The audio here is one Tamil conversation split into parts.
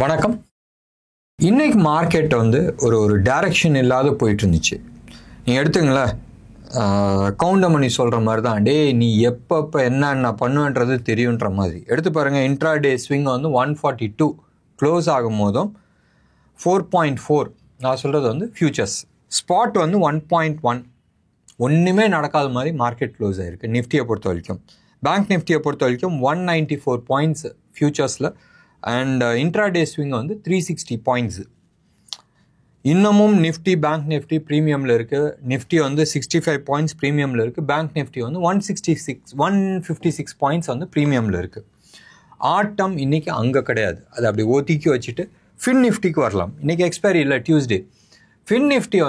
வணக்கம். இன்னைக்கு மார்க்கெட் ஒரு டைரக்ஷன் இல்லாத போயிட்டு இருந்துச்சு. நீங்கள் எடுத்துங்களேன், கவுண்டமணி சொல்கிற மாதிரி தான், டே நீ எப்போ என்ன பண்ணுவேன்றது தெரியுன்ற மாதிரி எடுத்து பாருங்கள். இன்ட்ராடே ஸ்விங் 142 க்ளோஸ் ஆகும் போதும் 4.4, நான் சொல்கிறது ஃபியூச்சர்ஸ். ஸ்பாட் 1.1, ஒன்றுமே நடக்காத மாதிரி மார்க்கெட் க்ளோஸ் ஆகிருக்கு. நிஃப்டியை பொறுத்த வரைக்கும், பேங்க் நிஃப்டியை பொறுத்த வரைக்கும் 194 பாயிண்ட்ஸ் ஃபியூச்சர்ஸில், அண்ட் இன்ட்ராடே ஸ்விங் 360 பாயிண்ட்ஸு. இன்னமும் நிஃப்டி பேங்க் நிஃப்டி ப்ரீமியமில் இருக்குது. நிஃப்டி 65 பாயிண்ட்ஸ் ப்ரீமியமில் இருக்குது. பேங்க் நிஃப்டி 156 பாயிண்ட்ஸ் ப்ரீமியமில் இருக்குது. ஆட்டம் இன்றைக்கி அங்கே கிடையாது. அது அப்படி ஒதுக்கி வச்சுட்டு ஃபின் நிஃப்டிக்கு வரலாம். இன்றைக்கி எக்ஸ்பைரி இல்லை, டியூஸ்டே. ஃபின் நிஃப்டி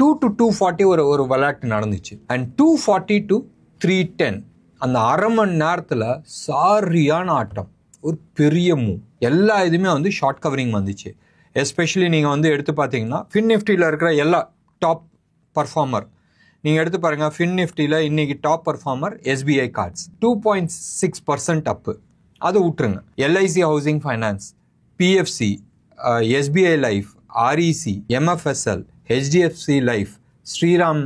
2 to 240 ஒரு விளையாட்டு நடந்துச்சு. அண்ட் 240 to 310 அந்த அரை மணி நேரத்தில் சாரியான ஆட்டம், ஒரு பெரிய மூவ். எல்லா இதுவுமே ஷார்ட் கவரிங் வந்துச்சு. எஸ்பெஷலி நீங்கள் எடுத்து பார்த்தீங்கன்னா ஃபின் நிஃப்டியில் இருக்கிற எல்லா டாப் பர்ஃபார்மர் நீங்கள் எடுத்து பாருங்கள். ஃபின் நிஃப்டியில் இன்றைக்கி top performer SBI cards 2.6% up. அது விட்டுருங்க. LIC housing finance, PFC, SBI life, REC, MFSL, HDFC life, Shriram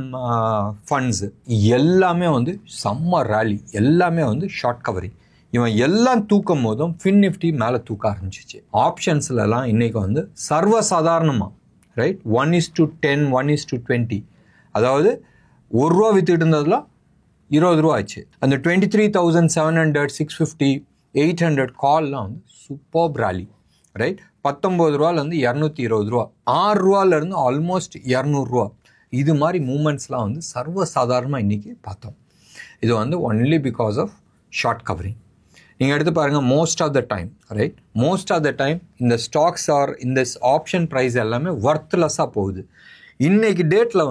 funds எல்லாமே செம்ம ரேலி. எல்லாமே ஷார்ட் கவரிங். இவன் எல்லாம் தூக்கும் போதும் ஃபின் நிஃப்டி மேலே தூக்க ஆரம்பிச்சிச்சு. ஆப்ஷன்ஸ்லாம் இன்றைக்கி சர்வசாதாரணமாக, ரைட், 1:10, 1:20, அதாவது ₹1 வித்துட்டு இருந்ததுலாம் ₹20 ஆச்சு. அந்த 23,700, 650, 800 கால்லாம் சூப்பர் ராலி, ரைட். ₹19 ₹220, ₹6 ஆல்மோஸ்ட் ₹200. இது மாதிரி மூமெண்ட்ஸ்லாம் சர்வசாதாரணமாக இன்றைக்கி பார்த்தோம். இது only because of short covering. நீங்கள் எடுத்து பாருங்கள், most of the time, right, most of the time இந்த ஸ்டாக்ஸ் ஆர் இந்த ஆப்ஷன் ப்ரைஸ் எல்லாமே ஒர்த்லெஸ்ஸாக போகுது. இன்றைக்கி டேட்டில்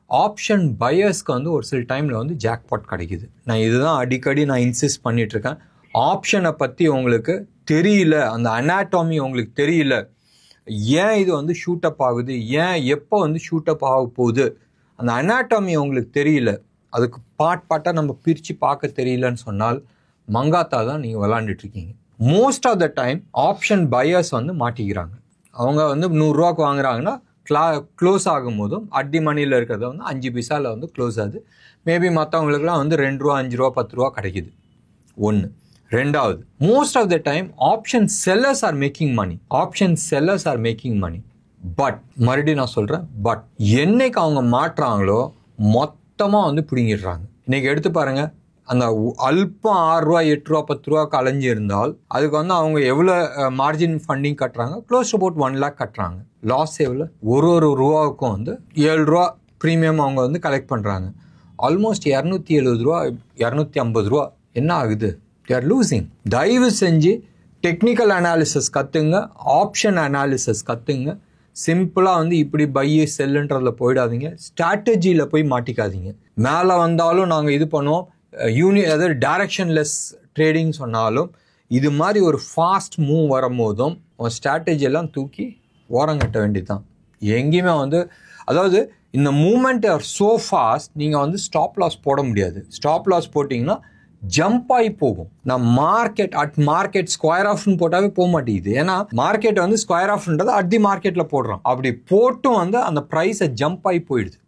ஆப்ஷன் பையர்ஸ்க்கு ஒரு சில டைமில் ஜாக்பாட் கிடைக்குது. நான் இதுதான் அடிக்கடி இன்சிஸ்ட் பண்ணிகிட்ருக்கேன். ஆப்ஷனை பற்றி உங்களுக்கு தெரியல, அந்த அனாட்டமி உங்களுக்கு தெரியல, ஏன் இது ஷூட்டப் ஆகுது, ஏன் எப்போ ஷூட்டப் ஆக போகுது, அந்த அனாட்டமி உங்களுக்கு தெரியல, அதுக்கு பார்ட்டாக நம்ம பிரித்து பார்க்க தெரியலன்னு சொன்னால் மங்காத்தா தான் நீங்கள் விளாண்டுட்ருக்கீங்க. Most of the time option buyers மாட்டிக்கிறாங்க. அவங்க ₹100 வாங்குறாங்கன்னா க்ளோஸ் ஆகும் போதும் அட்டி மணியில் இருக்கிறத 5 பைசாவில் க்ளோஸ் ஆகுது. மேபி மற்றவங்களுக்குலாம் ₹2, ₹5, ₹10 கிடைக்குது. ஒன்று. ரெண்டாவது, most of the time option sellers are making money. Option sellers are making money. But மறுபடியும் நான் சொல்கிறேன், பட் என்னைக்கு அவங்க மாட்டுறாங்களோ மொத்தமாக பிடுங்கிடுறாங்க. இன்றைக்கி எடுத்து பாருங்கள், அந்த அல்பம் ₹6, ₹8, ₹10 அலைஞ்சி இருந்தால் அதுக்கு அவங்க எவ்வளோ மார்ஜின் ஃபண்டிங் கட்டுறாங்க? க்ளோஸ் அபவுட் 1 lakh கட்டுறாங்க. லாஸ் எவ்வளோ? ஒரு ரூபாவுக்கும் ₹7 ப்ரீமியம் அவங்க கலெக்ட் பண்ணுறாங்க. ஆல்மோஸ்ட் ₹270, ₹250. என்ன ஆகுது? they are losing. தயவு செஞ்சு டெக்னிக்கல் அனாலிசிஸ் கற்றுங்க, ஆப்ஷன் அனாலிசிஸ் கற்றுங்க. சிம்பிளாக இப்படி பை செல்லுன்றதில் போயிடாதீங்க. ஸ்ட்ராட்டஜியில் போய் மாட்டிக்காதீங்க. மேலே வந்தாலும் நாங்கள் இது பண்ணுவோம், அதாவது டைரக்ஷன்லெஸ் ட்ரேடிங் சொன்னாலும் இது மாதிரி ஒரு ஃபாஸ்ட் மூவ் வரும்போதும் உன் ஸ்ட்ராட்டஜியெல்லாம் தூக்கி ஓரங்கட்ட வேண்டியதுதான். எங்கேயுமே அதாவது இந்த மூமெண்ட் ஆர் ஸோ ஃபாஸ்ட், நீங்கள் ஸ்டாப் லாஸ் போட முடியாது. ஸ்டாப் லாஸ் போட்டிங்கன்னா ஜம்ப் ஆகி போகும். நான் மார்க்கெட் ஸ்கொயர் ஆஃப்னு போட்டாவே போக மாட்டேங்குது. ஏன்னா மார்க்கெட் ஸ்கொயர் ஆஃப்ன்றது அட் தி மார்க்கெட்டில் போடுறோம். அப்படி போட்டும் அந்த ப்ரைஸை ஜம்ப் ஆகி போயிடுது.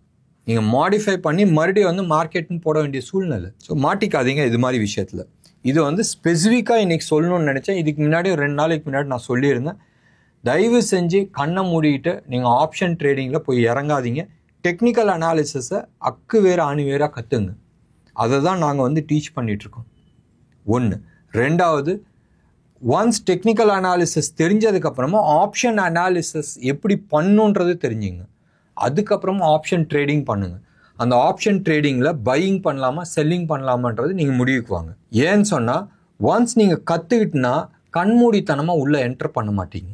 நீங்கள் மாடிஃபை பண்ணி மறுபடியும் மார்க்கெட்னு போட வேண்டிய சூழ்நிலை. ஸோ மாட்டிக்காதீங்க இது மாதிரி விஷயத்தில். இது ஸ்பெசிஃபிக்காக இன்றைக்கி சொல்லணும்னு நினச்சேன். இதுக்கு முன்னாடி 2 நாளைக்கு முன்னாடி நான் சொல்லியிருந்தேன். தயவு செஞ்சு கண்ணை மூடிட்டு நீங்கள் ஆப்ஷன் ட்ரேடிங்கில் போய் இறங்காதீங்க. டெக்னிக்கல் அனாலிசிஸை அக்கு வேறு ஆணி வேறாக கற்றுங்க. அதை தான் நாங்கள் டீச் பண்ணிகிட்ருக்கோம். ஒன்று. ரெண்டாவது, ஒன்ஸ் டெக்னிக்கல் அனாலிசிஸ் தெரிஞ்சதுக்கப்புறமா ஆப்ஷன் அனாலிசிஸ் எப்படி பண்ணுன்றது தெரிஞ்சுங்க. அதுக்கப்புறமா ஆப்ஷன் ட்ரேடிங் பண்ணுங்கள். அந்த ஆப்ஷன் ட்ரேடிங்கில் பையிங் பண்ணலாமா செல்லிங் பண்ணலாமான்றது நீங்கள் முடிவுக்கு வாங்க. ஏன்னு சொன்னால் ஒன்ஸ் நீங்கள் கற்றுக்கிட்டுனா கண்மூடித்தனமாக உள்ளே என்டர் பண்ண மாட்டீங்க.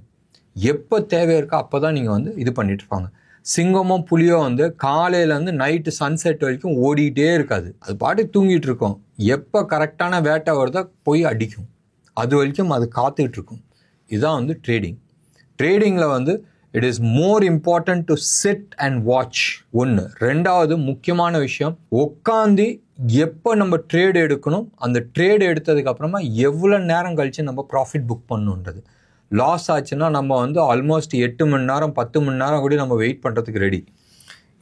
எப்போ தேவை இருக்கோ அப்போ தான் நீங்கள் இது பண்ணிகிட்ருப்பாங்க. சிங்கமும் புலியோ காலையிலேருந்து நைட்டு சன்செட் வரைக்கும் ஓடிக்கிட்டே இருக்காது. அது பாட்டுக்கு தூங்கிட்டு இருக்கோம். எப்போ கரெக்டான வேட்டை வருதோ போய் அடிக்கும். அது வரைக்கும் அது காத்துக்கிட்டு இதுதான் ட்ரேடிங். ட்ரேடிங்கில் it is more important to sit and watch. ஒன்று. ரெண்டாவது முக்கியமான விஷயம், உட்காந்து எப்போ நம்ம ட்ரேட் எடுக்கணும், அந்த ட்ரேட் எடுத்ததுக்கப்புறமா எவ்வளோ நேரம் கழித்து நம்ம ப்ராஃபிட் புக் பண்ணணுன்றது. லாஸ் ஆச்சுன்னா நம்ம வந்து ஆல்மோஸ்ட் 8 மணி நேரம் 10 மணி நேரம் கூட நம்ம வெயிட் பண்ணுறதுக்கு ரெடி.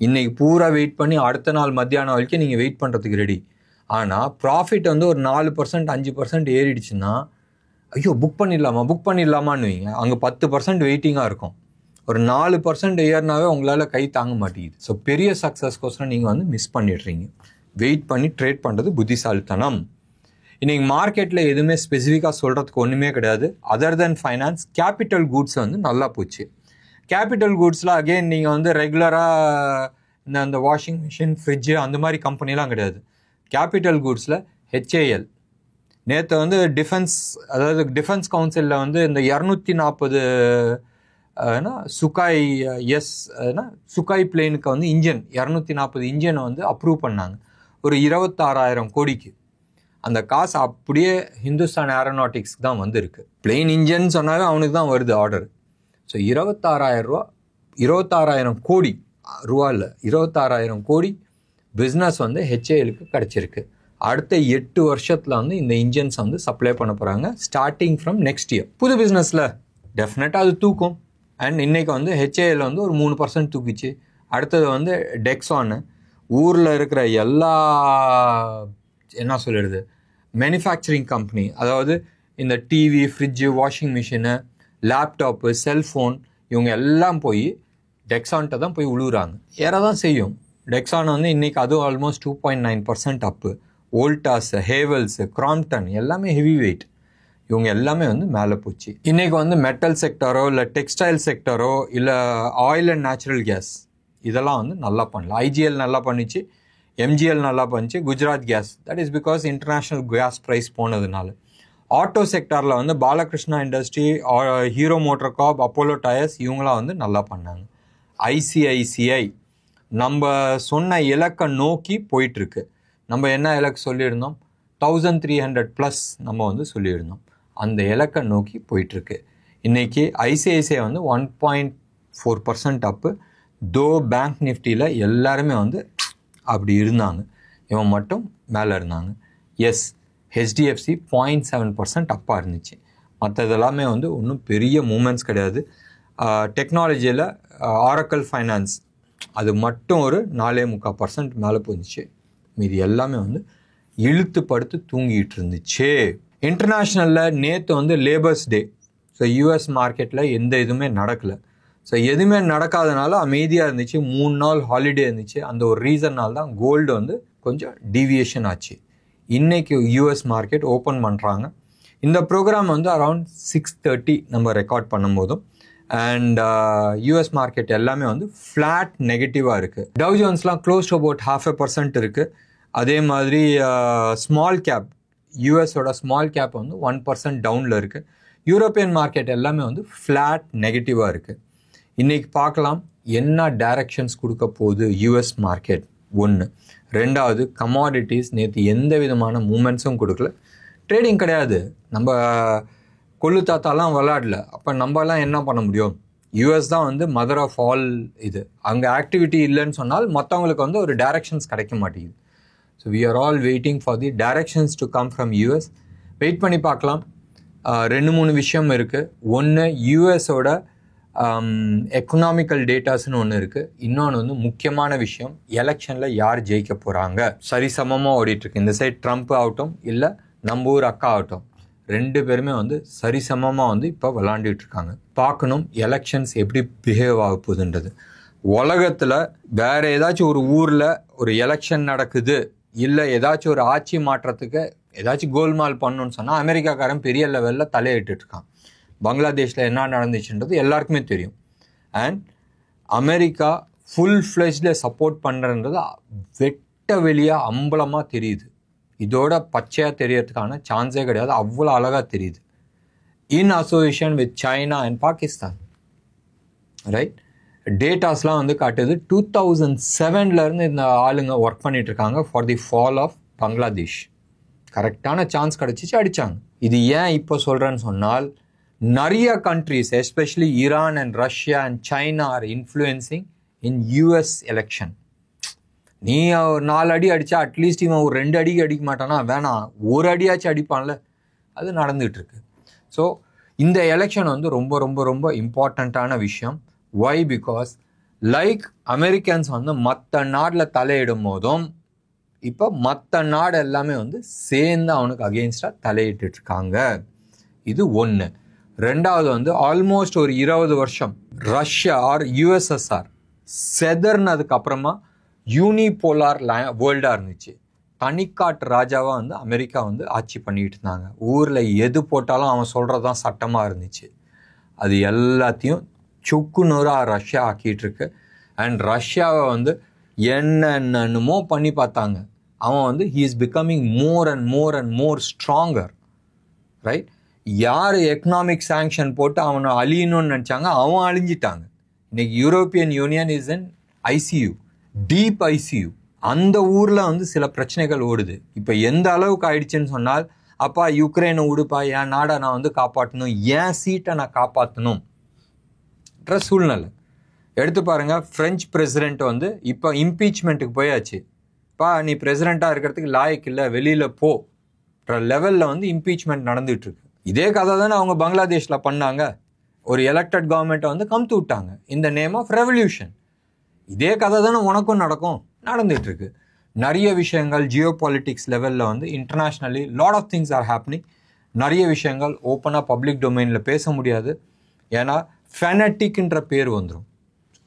இன்றைக்கி பூரா வெயிட் பண்ணி அடுத்த நாள் மத்தியானம் வரைக்கும் நீங்கள் வெயிட் பண்ணுறதுக்கு ரெடி. ஆனால் ப்ராஃபிட் வந்து ஒரு 4% 5% ஏறிடுச்சுன்னா ஐயோ புக் பண்ணிடலாமான்னு வைங்க, அங்கே 10% வெயிட்டிங்காக இருக்கும். ஒரு 4% ஏறினாவே உங்களால் கை தாங்க மாட்டேங்குது. ஸோ பெரிய சக்ஸஸ்க்கோசரம் நீங்கள் வந்து மிஸ் பண்ணிடுறீங்க. வெயிட் பண்ணி ட்ரேட் பண்ணுறது புத்திசாலித்தனம். இன்றைக்கி மார்க்கெட்டில் எதுவுமே ஸ்பெசிஃபிக்காக சொல்கிறதுக்கு ஒன்றுமே கிடையாது. அதர் தென் ஃபைனான்ஸ், கேபிட்டல் கூட்ஸ் வந்து நல்லா போச்சு. கேபிட்டல் கூட்ஸில் அகெயின் நீங்கள் வந்து ரெகுலராக இந்த வாஷிங் மிஷின், ஃப்ரிட்ஜு அந்த மாதிரி கம்பெனிலாம் கிடையாது. கேபிட்டல் கூட்ஸில் ஹெச்ஏஎல் நேற்று வந்து டிஃபென்ஸ் கவுன்சிலில் வந்து இந்த 240 சுகாய் பிளேனுக்கு வந்து இன்ஜின் 240 இன்ஜினை வந்து அப்ரூவ் பண்ணாங்க ஒரு 26,000 கோடிக்கு. அந்த காசு அப்படியே ஹிந்துஸ்தான் ஏரோநாட்டிக்ஸ்க்கு தான் வந்துருக்கு. பிளெயின் இன்ஜின் சொன்னாவே அவனுக்கு தான் வருது ஆர்டர். ஸோ 26,000 கோடி ரூபா இல்லை, 26,000 கோடி பிஸ்னஸ் வந்து ஹெச்ஏஎலுக்கு கிடச்சிருக்கு. அடுத்த 8 வருஷத்தில் வந்து இந்த இன்ஜின்ஸ் வந்து சப்ளை பண்ண போகிறாங்க ஸ்டார்டிங் ஃப்ரம் நெக்ஸ்ட் இயர். புது பிஸ்னஸில் டெஃபினட்டாக அது தூக்கும். அண்ட் இன்றைக்கி வந்து ஹெச்ஏஎல் வந்து ஒரு 3% தூக்கிச்சு. அடுத்தது வந்து டெக்ஸானு, ஊரில் இருக்கிற எல்லா என்ன சொல்லிடுது மேனுஃபேக்சரிங் கம்பெனி, அதாவது இந்த TV, fridge, washing machine, laptop, cellphone, இவங்க எல்லாம் போய் டெக்ஸான்கிட்ட தான் போய் உழுவுறாங்க. ஏற தான் செய்யும். டெக்ஸான் வந்து இன்றைக்கி அதுவும் ஆல்மோஸ்ட் 2.9% அப்பு. வோல்டாஸ், ஹேவல்ஸு, கிராம்ப்டன் எல்லாமே ஹெவி வெயிட். இவங்க எல்லாமே வந்து மேலே போச்சு. இன்றைக்கி வந்து மெட்டல் செக்டரோ இல்லை டெக்ஸ்டைல் செக்டரோ இல்லை ஆயில் அண்ட் நேச்சுரல் கேஸ் இதெல்லாம் வந்து நல்லா பண்ணல. ஐஜிஎல் நல்லா பண்ணிச்சு, எம்ஜிஎல் நல்லா பண்ணிச்சு, Gujarat gas, that is because international gas price போனதுனால. ஆட்டோ செக்டாரில் வந்து Balkrishna industry, Hero Motor Corp, Apollo Tyres இவங்களாம் வந்து நல்லா பண்ணாங்க. ஐசிஐசிஐ நம்ம சொன்ன இலக்கை நோக்கி போயிட்டுருக்கு. நம்ம என்ன இலக்கு சொல்லியிருந்தோம்? 1300+ நம்ம வந்து சொல்லியிருந்தோம். அந்த இலக்கை நோக்கி போயிட்டுருக்கு. இன்றைக்கி ஐசிஐசிஐ வந்து 1.4% அப்பு. தோ பேங்க் நிஃப்டியில் எல்லாருமே வந்து அப்படி இருந்தாங்க, இவன் மட்டும் மேலே இருந்தாங்க. எஸ், ஹெச்டிஎஃப்சி 0.7% அப்பாக இருந்துச்சு. மற்றதெல்லாமே வந்து ஒன்றும் பெரிய மூமெண்ட்ஸ் கிடையாது. டெக்னாலஜியில் ஆரக்கல் ஃபைனான்ஸ் அது மட்டும் ஒரு 4.25% மேலே போந்துச்சு. மீதி எல்லாமே வந்து இழுத்து படுத்து தூங்கிட்டு இருந்துச்சு. இன்டர்நேஷ்னலில் நேற்று வந்து லேபர்ஸ் டே. ஸோ யூஎஸ் மார்க்கெட்டில் எந்த இதுவுமே நடக்கலை. ஸோ எதுவுமே நடக்காதனால அமைதியாக இருந்துச்சு. 3 நாள் ஹாலிடே இருந்துச்சு. அந்த ஒரு ரீசன்னால் தான் கோல்டு வந்து கொஞ்சம் டீவியேஷன் ஆச்சு. இன்றைக்கி யூஎஸ் மார்க்கெட் ஓப்பன் பண்ணுறாங்க. இந்த ப்ரோக்ராம் வந்து அரவுண்ட் 6:30 நம்ம ரெக்கார்ட் பண்ணும்போதும். அண்ட் யூஎஸ் மார்க்கெட் எல்லாமே வந்து ஃப்ளாட் நெகட்டிவாக இருக்குது. டவ் ஜோன்ஸ்லாம் க்ளோஸ் டு அபவுட் 0.5% இருக்குது. அதே மாதிரி ஸ்மால் கேப், யூஎஸோட ஸ்மால் கேப் வந்து 1% டவுனில் இருக்குது. யூரோப்பியன் மார்க்கெட் எல்லாமே வந்து ஃப்ளாட் நெகட்டிவாக இருக்குது. இன்றைக்கி பார்க்கலாம் என்ன டைரக்ஷன்ஸ் கொடுக்க போகுது யூஎஸ் மார்க்கெட். 1. 2வது, கமாடிட்டிஸ் நேற்று எந்த விதமான மூமெண்ட்ஸும் கொடுக்கல. ட்ரேடிங் கிடையாது. நம்ம கொள்ளு தாத்தாலாம் விளையாடல. அப்போ நம்மலாம் என்ன பண்ண முடியும்? யூஎஸ் தான் வந்து மதர் ஆஃப் ஆல். இது அங்கே ஆக்டிவிட்டி இல்லைன்னு சொன்னால் மற்றவங்களுக்கு வந்து ஒரு டைரக்ஷன்ஸ் கிடைக்க மாட்டேங்குது. So we are all waiting for the directions to come from US. Wait பண்ணி பார்க்கலாம். 2-3 விஷயம் இருக்குது. ஒன்று, யூஎஸோட எக்கனாமிக்கல் டேட்டாஸ்னு ஒன்று இருக்குது. இன்னொன்று வந்து முக்கியமான விஷயம், எலெக்ஷனில் யார் ஜெயிக்க போகிறாங்க. சரிசமமாக ஓடிட்டுருக்கு. இந்த சைட் ட்ரம்ப் ஆகட்டும் இல்லை நம்ம ஊர் அக்கா ஆகட்டும், 2 பேருமே வந்து சரிசமமாக வந்து இப்போ விளாண்டுட்டு இருக்காங்க. பார்க்கணும் எலெக்ஷன்ஸ் எப்படி பிஹேவ் ஆக போகுதுன்றது. உலகத்தில் வேறு ஏதாச்சும் ஒரு ஊரில் ஒரு எலெக்ஷன் நடக்குது, இல்லை ஏதாச்சும் ஒரு ஆட்சி மாற்றத்துக்கு ஏதாச்சும் கோல்மால் பண்ணணுன்னு சொன்னால் அமெரிக்காக்காரன் பெரிய லெவலில் தலையிட்டுருக்கான். பங்களாதேஷில் என்ன நடந்துச்சுன்றது எல்லாருக்குமே தெரியும். அண்ட் அமெரிக்கா ஃபுல் ஃப்ளெஜ்டில் சப்போர்ட் பண்ணுறன்றது வெட்ட வெளியாக அம்பலமாக தெரியுது. இதோட பச்சையாக தெரியறதுக்கான சான்ஸே கிடையாது. அவ்வளோ அழகாக தெரியுது. In association with China and Pakistan, right? டேட்டாஸ்லாம் வந்து காட்டுது 2007 இந்த ஆளுங்க ஒர்க் பண்ணிகிட்ருக்காங்க for the fall of Bangladesh. கரெக்டான சான்ஸ் கிடச்சிச்சு, அடித்தாங்க. இது ஏன் இப்போ சொல்கிறேன்னு சொன்னால், நிறைய countries especially Iran and Russia and China R influencing in US election. நீ 4 அடி அடித்தா அட்லீஸ்ட் இவன் ஒரு 2 அடிக்கு அடிக்க மாட்டானா? வேணாம், 1 அடியாச்சும் அடிப்பான்ல. அது நடந்துகிட்ருக்கு. ஸோ இந்த எலெக்ஷன் வந்து ரொம்ப ரொம்ப ரொம்ப இம்பார்ட்டண்ட்டான விஷயம். ஒய்? பிகாஸ் லைக் அமெரிக்கன்ஸ் வந்து மற்ற நாட்டில் தலையிடும் போதும் இப்போ மற்ற நாடு எல்லாமே வந்து சேர்ந்து அவனுக்கு அகெயின்ஸ்டாக தலையிட்டு இருக்காங்க. இது ஒன்று. ரெண்டாவது வந்து ஆல்மோஸ்ட் ஒரு 20 வருஷம் ரஷ்யா ஆர் யூஎஸ்எஸ்ஆர் செதர்னதுக்கு அப்புறமா யூனிபோலார் வேர்ல்டாக இருந்துச்சு. தனிக்காட்டு ராஜாவாக வந்து அமெரிக்கா வந்து ஆட்சி பண்ணிட்டு இருந்தாங்க. ஊரில் எது போட்டாலும் அவன் சொல்கிறதான் சட்டமாக இருந்துச்சு. அது எல்லாத்தையும் சுக்குநூறாக ரஷ்யா ஆக்கிட்டு இருக்கு. அண்ட் ரஷ்யாவை வந்து என்னென்னமோ பண்ணி பார்த்தாங்க. அவன் வந்து he is becoming more and more and more stronger. Right? யார் எக்கனாமிக் சாங்ஷன் போட்டு அவனை அழியணும்னு நினச்சாங்க, அவன் அழிஞ்சிட்டாங்க. இன்னைக்கு European union is in ICU, deep ICU. அந்த ஊரில் வந்து சில பிரச்சனைகள் ஓடுது. இப்போ எந்த அளவுக்கு ஆயிடுச்சுன்னு சொன்னால், அப்பா யுக்ரைனை விடுப்பா, என் நாடை நான் வந்து காப்பாற்றணும், என் சீட்டை நான் காப்பாற்றணும்ன்ற சூழ்நிலை. எடுத்து பாருங்கள், ஃப்ரெஞ்ச் பிரசிடெண்ட் வந்து இப்போ இம்பீச்மெண்ட்டுக்கு போயாச்சு. நீ பிரசிடெண்ட்டாக இருக்கிறதுக்கு லாயக்கு இல்லை, வெளியில் போன்ற லெவலில் வந்து இம்பீச்மெண்ட் நடந்துகிட்ருக்கு. இதே கதை தானே அவங்க பங்களாதேஷில் பண்ணாங்க. ஒரு எலெக்டட் கவர்மெண்ட்டை வந்து கமுத்து விட்டாங்க இந்த நேம் ஆஃப் ரெவல்யூஷன். இதே கதை தானே உனக்கும் நடந்துகிட்ருக்கு. நிறைய விஷயங்கள் ஜியோ பாலிட்டிக்ஸ் லெவலில் வந்து internationally lot of things are happening. நிறைய விஷயங்கள் ஓப்பனாக பப்ளிக் டொமைனில் பேச முடியாது. ஏன்னா ஃபெனட்டிக்ன்ற பேர் வந்துடும்.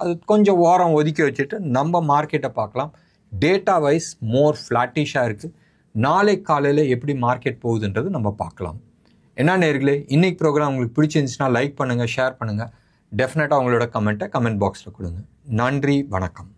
அது கொஞ்சம் ஓரம் ஒதுக்கி வச்சுட்டு நம்ம மார்க்கெட்டை பார்க்கலாம். டேட்டா வைஸ் மோர் ஃப்ளாட்டிஷாக இருக்குது. நாளை காலையில் எப்படி மார்க்கெட் போகுதுன்றது நம்ம பார்க்கலாம். என்ன நேர்களே, இன்னைக்கு ப்ரோக்ராம் உங்களுக்கு பிடிச்சிருந்துச்சுன்னா லைக் பண்ணுங்கள், ஷேர் பண்ணுங்கள். டெஃபினட்டாக உங்களோட கமெண்ட்டை கமெண்ட் பாக்ஸில் கொடுங்க. நன்றி, வணக்கம்.